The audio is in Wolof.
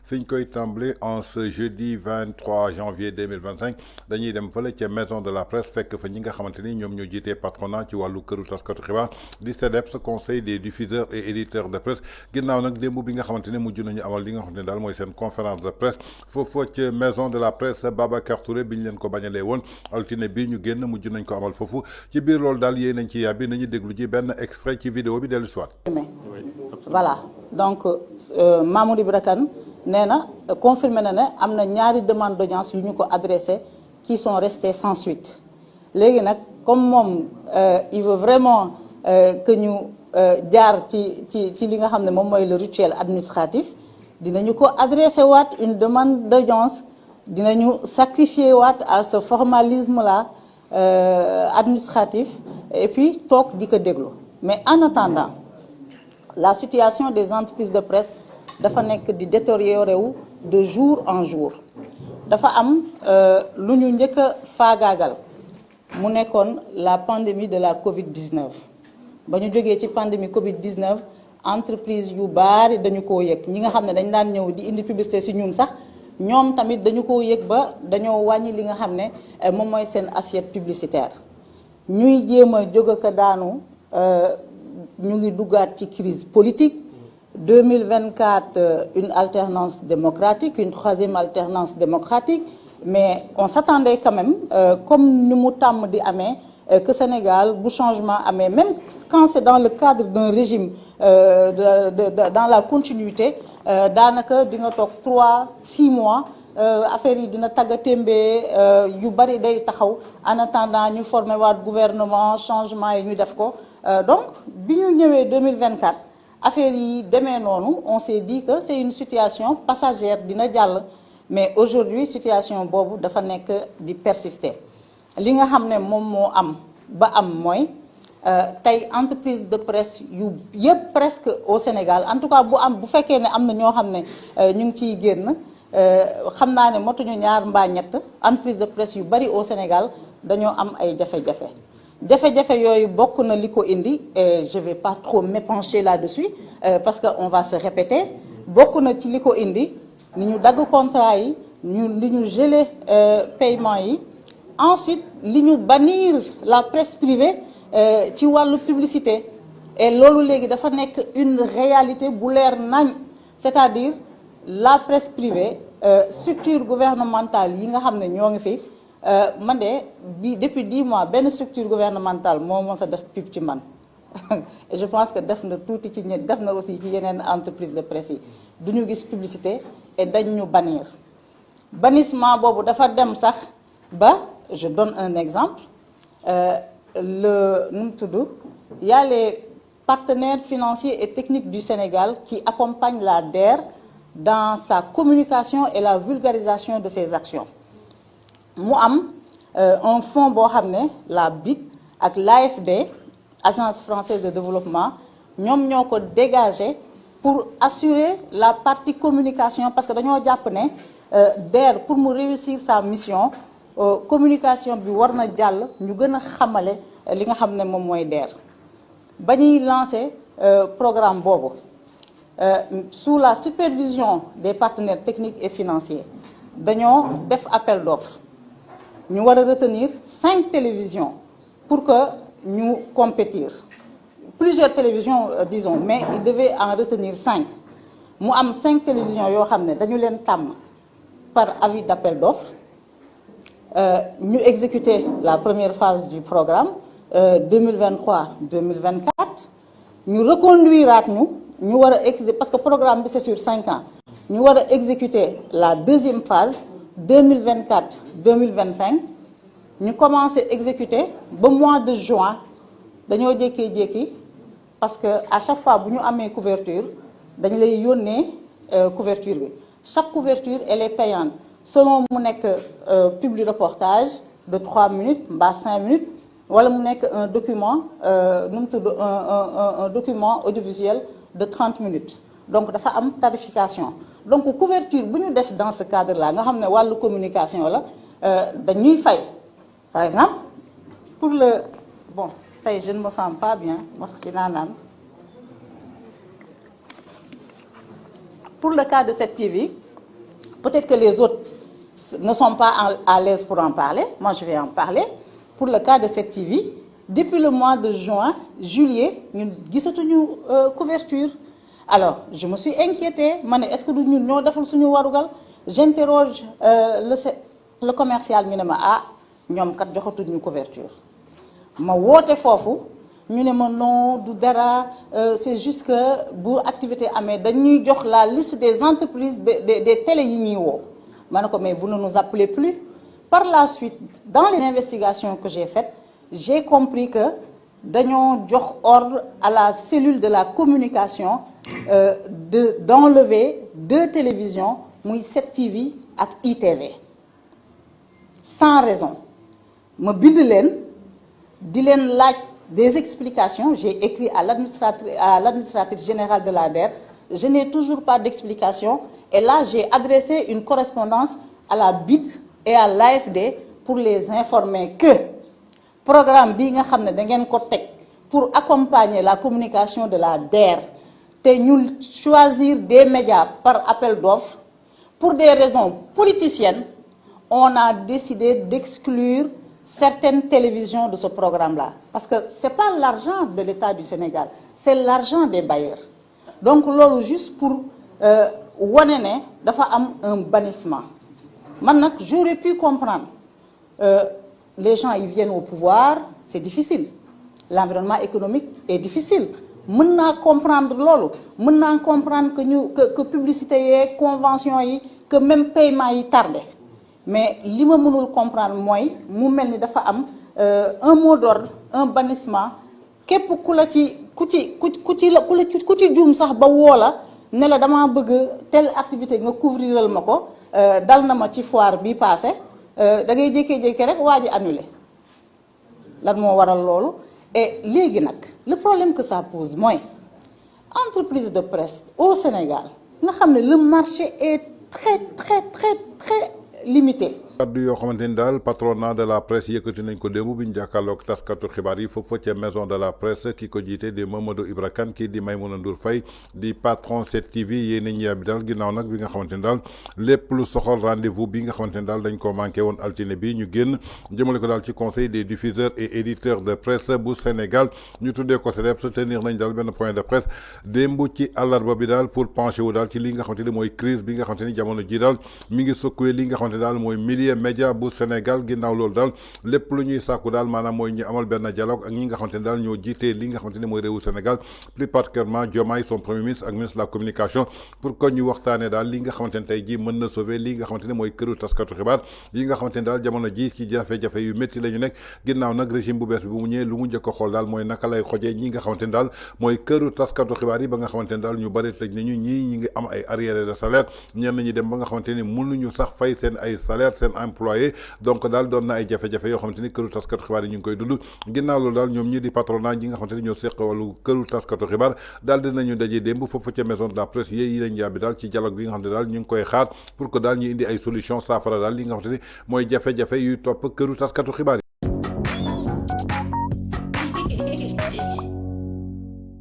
fi ñu koy tàmbali en ce jeudi 23 janvier 2025 dañuy dem fële ca maison de la presse fekk fa ñi nga xamante ni ñoom ñoo jiitee patronat ci wàllu këru taskatu xibaar di CDEPS conseil des diffuseurs et éditeurs de presse ginnaaw nag démb bi nga xamante ni mujj nañu amal li nga xamante ni daal mooy seen conférence de presse foofu ca maison de la presse Babacar Touré bi ñu leen ko bañalee woon altine bii ñu génn mujj nañ ko amal foofu ci biir loolu daal yéen nañ ci yàbbi nañu déglu ji benn extrait ci vidéo bi dellu soit. Voilà donc Mamoudou Ibra Kane nee na confirmé na ne am na ñaari demande d'audience yu ñu ko adressé qui sont restées sans suite léegi nag comme moom il veut vraiment que ñu jaar ci li nga xam ne moom mooy le rituel administratif dinañu ko adressé waat une demande d'audience dinañu sacrifier waat à ce formalisme là administratif et puis toog di ko déglu mais en attendant la situation des entreprises de presse dafa nekk di détériorer wu de jour en jour dafa am lu ñu njëkk a faagaagal mu nekkoon la pandémie de la Covid-19 ba ñu jógee ci pandémie Covid-19 entreprise yu baari dañu koo yëg ñi nga xam ne dañ daan ñëw di indi publicité ci ñun sax ñoom tamit dañu koo yëg ba dañoo wàññi li nga xam ne moom mooy seen assiette publicitaire ñuy jéem a jóg ak daanu ñu ngi duggaat ci crise politique 2024 une alternance démocratique une troisième alternance démocratique mais on s'attendait quand même comme ni mu tàmm di amee que Sénégal bu changement amee même quand c'est dans le cadre d'un régime dans la continuité daanaka di nga toog 3-6 mois affaire yi dina tagga témbee yu bari day taxaw en attendant ñu former waat gouvernement changement yi ñu def ko donc bi ñu ñëwee 2024 affaire yi demee noonu on s'est dit que c'est une situation passagère dina jàll mais aujourd'hui situation boobu dafa nekk di persister li nga xam ne moom moo am ba am mooy tey entreprise de presse yu yëpp presque au Sénégal en tout cas bu fekkee ne am na ñoo xam ne ñu ngi ciy génn xam naa ne motuñu ñaar mbaa ñett entreprise de presse yu bari au Sénégal dañoo am ay jafe-jafe yooyu bokk na li ko indi et je vais pas trop m'épancher là-dessus parce que on va se répéter bokk na ci li ko indi ni ñu dagg contrat yi li ñu geler paiement yi ensuite li ñu bannir la presse privée ci wàllu publicité et loolu léegi dafa nekk une réalité bu leer nañ c'est-à-dire la presse privée structure gouvernementale yi nga xam ne ñoo ngi fi man de depuis 10 mois benn structure gouvernementale moo mos a def pub ci man et je pense que def na tuuti ci def na aussi ci yeneen entreprise de presse yi du ñu gis publicité et dañ ñu bannir bannissement boobu dafa dem sax ba je donne un exemple nu mu tudd y a les partenaires financiers et techniques du Sénégal qui accompagnent la DER dans sa communication et la vulgarisation de ses actions mu am un fonds boo xam ne la BIT ak l'AFD agence française de développement ñoom ñoo ko dégagé pour assurer la partie communication parce que dañoo jàpp ne DER pour mu réussir sa mission communication bi war na jàll ñu gën a xamale li nga xam ne moom mooy DER ba ñuy lancer programme boobu sous la supervision des partenaires techniques et financiers dañoo def appel d'offres ñu war a retenir 5 télévisions pour que ñu compétir plusieurs télévisions disons mais il devait en retenir 5 mu am 5 télévisions yoo xam ne dañu leen tàmm par avis d'appel d'offres ñu exécuter la première phase du programme 2023-2024 ñu reconduiraat ñu war a parce que programme bi c'est sur 5 ans ñu war a exécuter la deuxième phase 2024-2025 ñu commencé exécuter ba mois de juin dañoo jékkee-jékki parce que à chaque fois bu ñu amee couverture dañ lay yónnee couverture bi chaque couverture elle est payante selon mu nekk publi reportage de 3 minutes mbaa 5 minutes wala mu nekk un document nu mu tudd un document audiovisuel de 30 minutes donc dafa am tarification donc couverture bu ñu def dans ce cadre là nga xam ne wàllu communication la dañuy fay par exemple pour le bon tey je ne me sens pas bien moo tax dinaa naan pour le cas de cette TV, peut-être que les autres ne sont pas à l'aise pour en parler. Moi, je vais en parler. Pour le cas de cette TV, depuis le mois de juin, juillet, nous avons une couverture. Alors, je me suis inquiétée. Est-ce que nous avons fait warugal? J'interroge le commercial. Je me dis, nous avons fait une couverture. Je wote fofu ñu ne ma non du dara c'est juste que bu activité amé dañuy jox la liste des entreprises des télé yi ñi wo manako mais vous ne nous appelez plus. Par la suite dans les investigations que j'ai faites j'ai compris que dañoo jox ordre à la cellule de la communication d'enlever 2 télévisions muy 7TV ak ITV sans raison ma bind leen di leen laaj des explications. J'ai écrit à l'administratrice générale de l'ADER. Je n'ai toujours pas d'explication. Et là, j'ai adressé une correspondance à la BIT et à l'AFD pour les informer que le programme bi nga xamné da ngeen ko tek pour accompagner la communication de la DER té ñu choisir des médias par appel d'offres pour des raisons politiciennes, on a décidé d'exclure certaines télévisions de ce programme-là. Parce que ce n'est pas l'argent de l'État du Sénégal, c'est l'argent des bailleurs. Donc, c'est juste pour un bannissement. Maintenant, j'aurais pu comprendre. Les gens ils viennent au pouvoir, c'est difficile. L'environnement économique est difficile. Je comprendre lolo. Je comprendre que publicité, convention, que même paiement est tardé. Mais ce que je ne comprendre pas, c'est un mot d'ordre, un bannissement. Képp ku la ci ku ci juum sax ba woo la ne la dama bëgg telle activité nga couvriral ma ko dal na ma ci foire bi passé da ngay jékkee-jékkee rek waa ji annulé lan moo waral loolu. Et léegi nag le problème que ça pose mooy entreprise de presse au Sénégal nga xam ne le marché est très limité. kaddu yoo xamante ni daal patronat de la presse yëkkati nañ ko démb bi ñu jàkkaarloog taskatu xibaar yi foofu ca maison de la presse ki ko jiite di Mamadou Ibra Kane kii di Maïmouna Ndour Faye di patron 7TV yéen ñi bi daal ginnaaw nag bi nga xamante ni daal lépp lu soxal rendez-vous bi nga xamante ni daal dañ ko manqué woon altine bi ñu génn jëmale ko daal ci conseil des diffuseurs et éditeurs de presse bu Sénégal ñu tuddee ko CDEPS tenir nañ daal benn point de presse démb ci àllarba bi daal pour pencher wu daal ci li nga xamante ni mooy crise bi nga xamante ni jamono ji daal mi ngi secoué li nga xamante ni daal mooy média bu Sénégal ginnaaw loolu daal lépp lu ñuy sàkku daal maanaam mooy ñu amal benn dialogue ak ñi nga xamante ne daal ñoo jiitee li nga xamante ne mooy réewu Sénégal plus particulièrement Diomaye son premier ministre ak ministre de la communication pour que ñu waxtaanee daal li nga xamante ne tey jii mën na sauver li nga xamante ne mooy këru taskatu xibaar yi nga xamante ne daal jamono ji ci jafe-jafe yu métti la ñu nekk ginnaaw nag régime bu bees bi bu mu ñëwee lu mu njëkk a xool daal mooy naka lay xojee ñi nga xamante ne daal mooy këru taskatu xibaar yi ba nga xamante ne daal ñu bëri tëj nañu ñi ngi am ay arriérés de salaire ñenn ñi dem ba nga xamante ni mënuñu sax fay seen ay salaire seen employé donc daal doon na ay jafe-jafe yoo xamante ni këru taskatu xibaar yi ñu ngi koy dund ginnaaw loolu daal ñoom ñi di patronat ñi nga xamante ni ñoo seq wàllu këru taskatu xibaar daal dinañu daje démb foofu ca maison de la presse yi lañ yàbbi daal ci dialogue bi nga xamante ne daal ñu ngi koy xaar pour que daal ñu indi ay solution saafara daal li nga xamante ni mooy jafe-jafe yuy topp këru taskatu xibaar yi